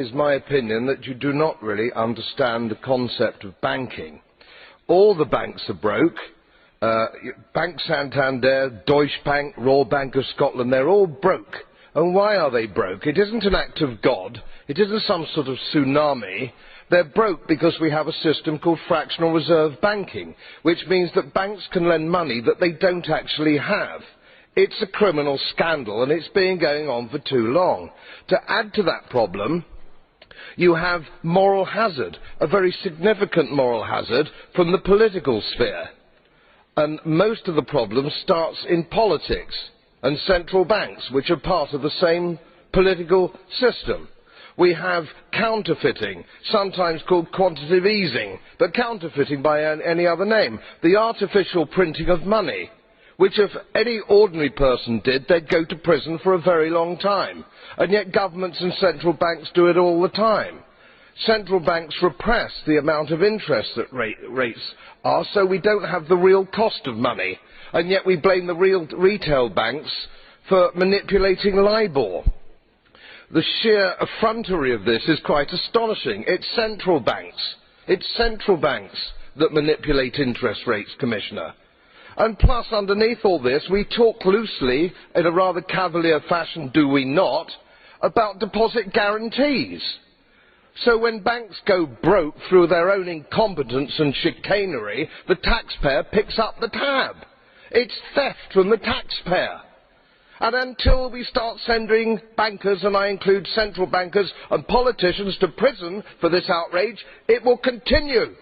Is my opinion that you do not really understand the concept of banking. All the banks are broke. Bank Santander, Deutsche Bank, Royal Bank of Scotland, they're all broke. And why are they broke? It isn't an act of God. It isn't some sort of tsunami. They're broke because we have a system called fractional reserve banking, which means that banks can lend money that they don't actually have. It's a criminal scandal, and it's been going on for too long. To add to that problem, you have moral hazard, a very significant moral hazard from the political sphere. And most of the problem starts in politics and central banks, which are part of the same political system. We have counterfeiting, sometimes called quantitative easing, but counterfeiting by any other name. The artificial printing of money, which if any ordinary person did, they'd go to prison for a very long time. And yet governments and central banks do it all the time. Central banks repress the amount of interest that rates are, so we don't have the real cost of money. And yet we blame the real retail banks for manipulating LIBOR. The sheer effrontery of this is quite astonishing. It's central banks. It's central banks that manipulate interest rates, Commissioner. And plus, underneath all this, we talk loosely, in a rather cavalier fashion, do we not, about deposit guarantees. So when banks go broke through their own incompetence and chicanery, the taxpayer picks up the tab. It's theft from the taxpayer. And until we start sending bankers, and I include central bankers and politicians, to prison for this outrage, it will continue.